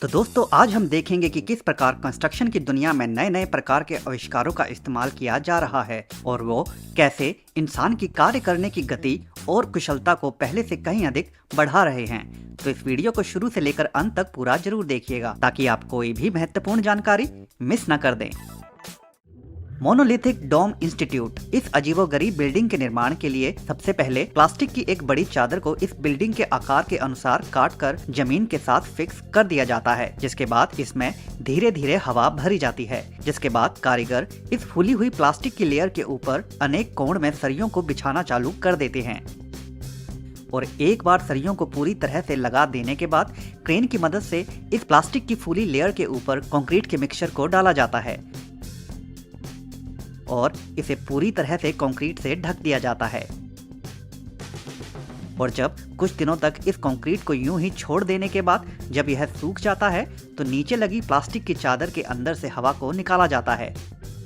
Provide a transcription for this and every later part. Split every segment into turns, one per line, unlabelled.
तो दोस्तों आज हम देखेंगे कि किस प्रकार कंस्ट्रक्शन की दुनिया में नए नए प्रकार के आविष्कारों का इस्तेमाल किया जा रहा है और वो कैसे इंसान की कार्य करने की गति और कुशलता को पहले से कहीं अधिक बढ़ा रहे हैं। तो इस वीडियो को शुरू से लेकर अंत तक पूरा जरूर देखिएगा ताकि आप कोई भी महत्वपूर्ण जानकारी मिस न कर दें। मोनोलिथिक डोम इंस्टीट्यूट। इस अजीबोगरीब बिल्डिंग के निर्माण के लिए सबसे पहले प्लास्टिक की एक बड़ी चादर को इस बिल्डिंग के आकार के अनुसार काटकर जमीन के साथ फिक्स कर दिया जाता है, जिसके बाद इसमें धीरे धीरे हवा भरी जाती है। जिसके बाद कारीगर इस फूली हुई प्लास्टिक की लेयर के ऊपर अनेक कोण में सरियों को बिछाना चालू कर देते हैं और एक बार सरियों को पूरी तरह से लगा देने के बाद क्रेन की मदद से इस प्लास्टिक की फूली लेयर के ऊपर कंक्रीट के मिक्सचर को डाला जाता है और इसे पूरी तरह से कंक्रीट से ढक दिया जाता है। और जब कुछ दिनों तक इस कंक्रीट को यूं ही छोड़ देने के बाद जब यह सूख जाता है तो नीचे लगी प्लास्टिक की चादर के अंदर से हवा को निकाला जाता है,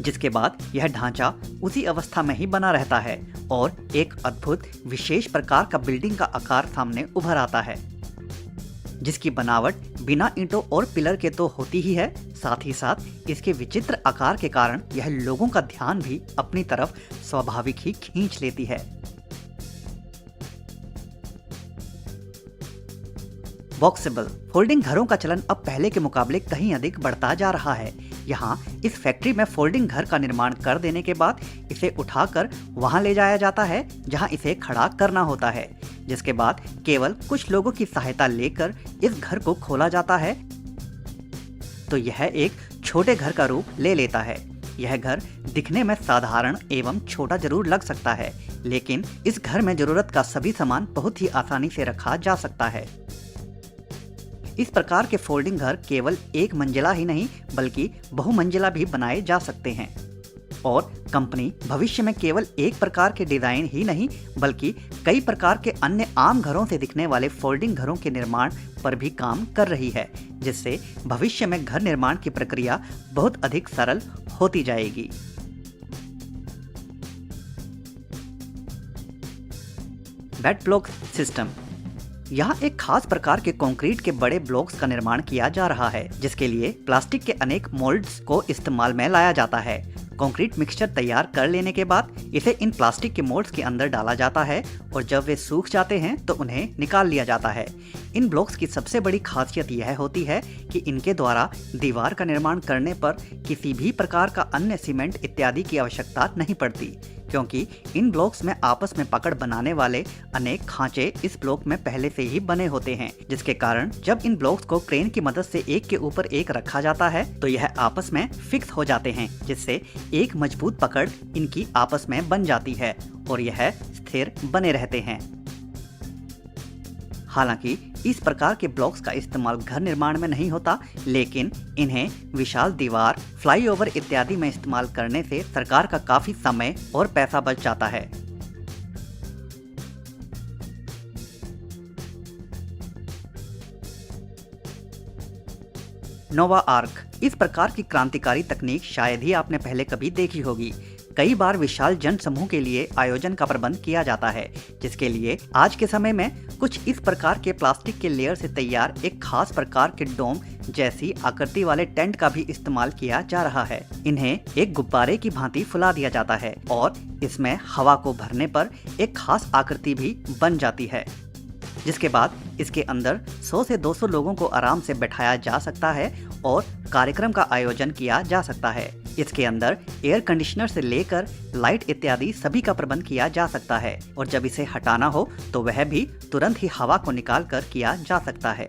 जिसके बाद यह ढांचा उसी अवस्था में ही बना रहता है और एक अद्भुत विशेष प्रकार का बिल्डिंग का आकार सामने उभर आता है, जिसकी बनावट बिना ईंटों और पिलर के तो होती ही है, साथ ही साथ इसके विचित्र आकार के कारण यह लोगों का ध्यान भी अपनी तरफ स्वाभाविक ही खींच लेती है। बॉक्सेबल फोल्डिंग घरों का चलन अब पहले के मुकाबले कहीं अधिक बढ़ता जा रहा है। यहाँ इस फैक्ट्री में फोल्डिंग घर का निर्माण कर देने के बाद इसे उठाकर वहां ले जाया जाता है जहां इसे खड़ा करना होता है, जिसके बाद केवल कुछ लोगों की सहायता लेकर इस घर को खोला जाता है तो यह एक छोटे घर का रूप ले लेता है। यह घर दिखने में साधारण एवं छोटा जरूर लग सकता है, लेकिन इस घर में जरूरत का सभी सामान बहुत ही आसानी से रखा जा सकता है। इस प्रकार के फोल्डिंग घर केवल एक मंजिला ही नहीं बल्कि बहुमंजिला भी बनाए जा सकते हैं और कंपनी भविष्य में केवल एक प्रकार के डिजाइन ही नहीं बल्कि कई प्रकार के अन्य आम घरों से दिखने वाले फोल्डिंग घरों के निर्माण पर भी काम कर रही है, जिससे भविष्य में घर निर्माण की प्रक्रिया बहुत अधिक सरल होती जाएगी। Bed block system. यहाँ एक खास प्रकार के कंक्रीट के बड़े ब्लॉक्स का निर्माण किया जा रहा है, जिसके लिए प्लास्टिक के अनेक मोल्ड्स को इस्तेमाल में लाया जाता है। कंक्रीट मिक्सचर तैयार कर लेने के बाद इसे इन प्लास्टिक के मोल्ड्स के अंदर डाला जाता है और जब वे सूख जाते हैं तो उन्हें निकाल लिया जाता है। इन ब्लॉक्स की सबसे बड़ी खासियत यह होती है कि इनके द्वारा दीवार का निर्माण करने पर किसी भी प्रकार का अन्य सीमेंट इत्यादि की आवश्यकता नहीं पड़ती, क्योंकि इन ब्लॉक्स में आपस में पकड़ बनाने वाले अनेक खांचे इस ब्लॉक में पहले से ही बने होते हैं, जिसके कारण जब इन ब्लॉक्स को क्रेन की मदद से एक के ऊपर एक रखा जाता है तो यह आपस में फिक्स हो जाते हैं, जिससे एक मजबूत पकड़ इनकी आपस में बन जाती है और यह स्थिर बने रहते हैं। हालांकि इस प्रकार के ब्लॉक्स का इस्तेमाल घर निर्माण में नहीं होता, लेकिन इन्हें विशाल दीवार, फ्लाईओवर इत्यादि में इस्तेमाल करने से सरकार का काफी समय और पैसा बच जाता है। नोवा आर्क। इस प्रकार की क्रांतिकारी तकनीक शायद ही आपने पहले कभी देखी होगी। कई बार विशाल जन समूह के लिए आयोजन का प्रबंध किया जाता है, जिसके लिए आज के समय में कुछ इस प्रकार के प्लास्टिक के लेयर से तैयार एक खास प्रकार के डोम जैसी आकृति वाले टेंट का भी इस्तेमाल किया जा रहा है। इन्हें एक गुब्बारे की भांति फुला दिया जाता है और इसमें हवा को भरने पर एक खास आकृति भी बन जाती है, जिसके बाद इसके अंदर 100 से 200 लोगों को आराम से बैठाया जा सकता है और कार्यक्रम का आयोजन किया जा सकता है। इसके अंदर एयर कंडीशनर से लेकर लाइट इत्यादि सभी का प्रबंध किया जा सकता है और जब इसे हटाना हो तो वह भी तुरंत ही हवा को निकाल कर किया जा सकता है।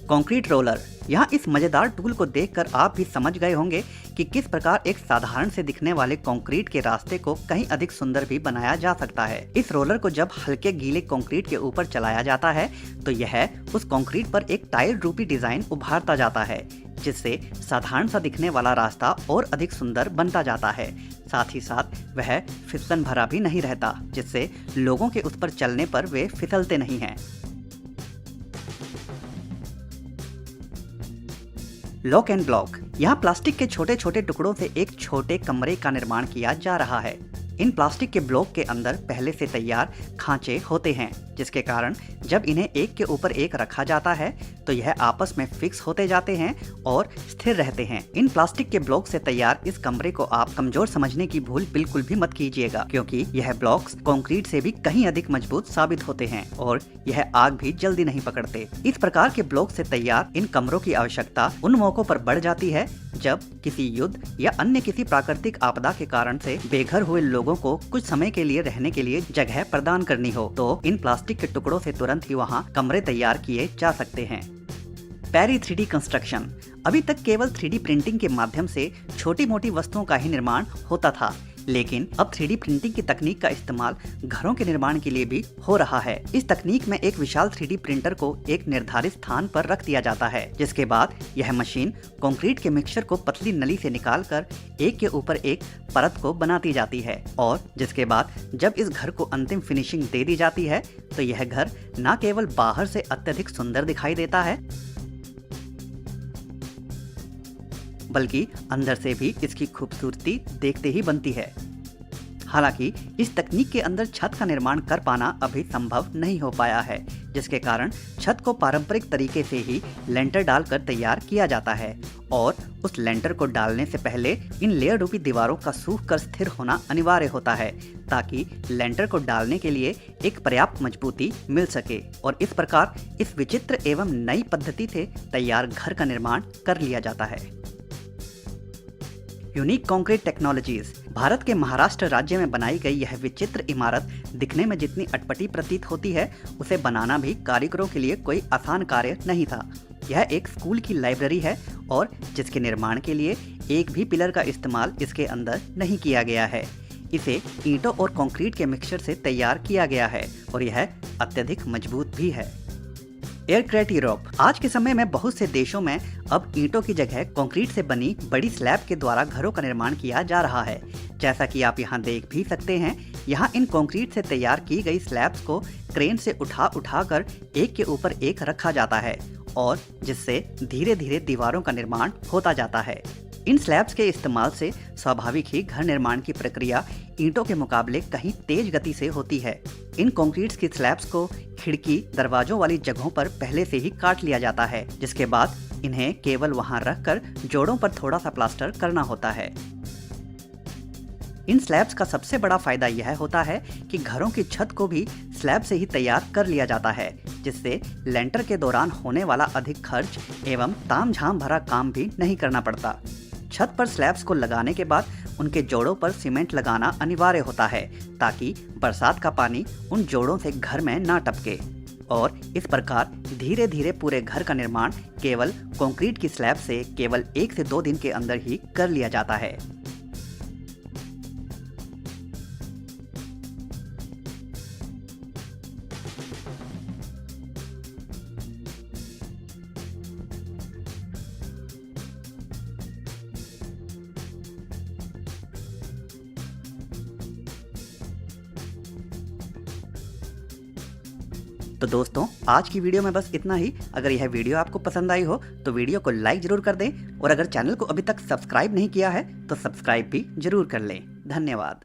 Concrete roller. यहाँ इस मजेदार टूल को देखकर आप भी समझ गए होंगे कि किस प्रकार एक साधारण से दिखने वाले कंक्रीट के रास्ते को कहीं अधिक सुंदर भी बनाया जा सकता है। इस रोलर को जब हल्के गीले कंक्रीट के ऊपर चलाया जाता है तो यह उस कंक्रीट पर एक टाइल रूपी डिजाइन उभारता जाता है, जिससे साधारण सा दिखने वाला रास्ता और अधिक सुंदर बनता जाता है। साथ ही साथ वह फिसलन भरा भी नहीं रहता, जिससे लोगों के उस पर चलने पर वे फिसलते नहीं हैं। Lock and block. यहाँ प्लास्टिक के छोटे छोटे टुकड़ों से एक छोटे कमरे का निर्माण किया जा रहा है। इन प्लास्टिक के ब्लॉक के अंदर पहले से तैयार खांचे होते हैं, जिसके कारण जब इन्हें एक के ऊपर एक रखा जाता है तो यह आपस में फिक्स होते जाते हैं और स्थिर रहते हैं। इन प्लास्टिक के ब्लॉक से तैयार इस कमरे को आप कमजोर समझने की भूल बिल्कुल भी मत कीजिएगा, क्योंकि यह ब्लॉक्स कंक्रीट से भी कहीं अधिक मजबूत साबित होते हैं और यह आग भी जल्दी नहीं पकड़ते। इस प्रकार के ब्लॉक से तैयार इन कमरों की आवश्यकता उन मौकों पर बढ़ जाती है जब किसी युद्ध या अन्य किसी प्राकृतिक आपदा के कारण से बेघर हुए लोगों को कुछ समय के लिए रहने के लिए जगह प्रदान करनी हो, तो इन प्लास्टिक के टुकड़ों से तुरंत ही वहां कमरे तैयार किए जा सकते हैं। पेरी 3D कंस्ट्रक्शन। अभी तक केवल 3D प्रिंटिंग के माध्यम से छोटी मोटी वस्तुओं का ही निर्माण होता था, लेकिन अब 3D प्रिंटिंग की तकनीक का इस्तेमाल घरों के निर्माण के लिए भी हो रहा है। इस तकनीक में एक विशाल 3D प्रिंटर को एक निर्धारित स्थान पर रख दिया जाता है, जिसके बाद यह मशीन कंक्रीट के मिक्सचर को पतली नली से निकालकर एक के ऊपर एक परत को बनाती जाती है और जिसके बाद जब इस घर को अंतिम फिनिशिंग दे दी जाती है तो यह घर न केवल बाहर से अत्यधिक सुंदर दिखाई देता है, बल्कि अंदर से भी इसकी खूबसूरती देखते ही बनती है। हालांकि इस तकनीक के अंदर छत का निर्माण कर पाना अभी संभव नहीं हो पाया है, जिसके कारण छत को पारंपरिक तरीके से ही लेंटर डालकर तैयार किया जाता है और उस लेंटर को डालने से पहले इन लेयर रूपी दीवारों का सूख कर स्थिर होना अनिवार्य होता है, ताकि लेंटर को डालने के लिए एक पर्याप्त मजबूती मिल सके और इस प्रकार इस विचित्र एवं नई पद्धति से तैयार घर का निर्माण कर लिया जाता है। Unique concrete technologies. भारत के महाराष्ट्र राज्य में बनाई गई यह विचित्र इमारत दिखने में जितनी अटपटी प्रतीत होती है, उसे बनाना भी कारीगरों के लिए कोई आसान कार्य नहीं था। यह एक स्कूल की लाइब्रेरी है और जिसके निर्माण के लिए एक भी पिलर का इस्तेमाल इसके अंदर नहीं किया गया है। इसे ईंटों और कंक्रीट के मिक्सचर से तैयार किया गया है और यह अत्यधिक मजबूत भी है। एयरक्रेट यूरोप। आज के समय में बहुत से देशों में अब ईंटों की जगह कंक्रीट से बनी बड़ी स्लैब के द्वारा घरों का निर्माण किया जा रहा है। जैसा कि आप यहाँ देख भी सकते हैं, यहाँ इन कंक्रीट से तैयार की गई स्लैब्स को क्रेन से उठा कर एक के ऊपर एक रखा जाता है और जिससे धीरे धीरे दीवारों का निर्माण होता जाता है। इन स्लैब्स के इस्तेमाल से स्वाभाविक ही घर निर्माण की प्रक्रिया ईंटों के मुकाबले कहीं तेज गति से होती है। इन कंक्रीट की स्लैब्स को खिड़की दरवाजों वाली जगहों पर पहले से ही काट लिया जाता है, जिसके बाद इन्हें केवल वहां रखकर जोड़ों पर थोड़ा सा प्लास्टर करना होता है। इन स्लैब्स का सबसे बड़ा फायदा यह होता है कि घरों की छत को भी स्लैब से ही तैयार कर लिया जाता है, जिससे लेंटर के दौरान होने वाला अधिक खर्च एवं तामझाम भरा काम भी नहीं करना पड़ता। छत पर स्लैब्स को लगाने के बाद उनके जोड़ों पर सीमेंट लगाना अनिवार्य होता है, ताकि बरसात का पानी उन जोड़ों से घर में ना टपके और इस प्रकार धीरे धीरे पूरे घर का निर्माण केवल कंक्रीट की स्लैब से केवल 1 से 2 दिन के अंदर ही कर लिया जाता है। तो दोस्तों, आज की वीडियो में बस इतना ही। अगर यह वीडियो आपको पसंद आई हो तो वीडियो को लाइक जरूर कर दें और अगर चैनल को अभी तक सब्सक्राइब नहीं किया है तो सब्सक्राइब भी जरूर कर लें। धन्यवाद।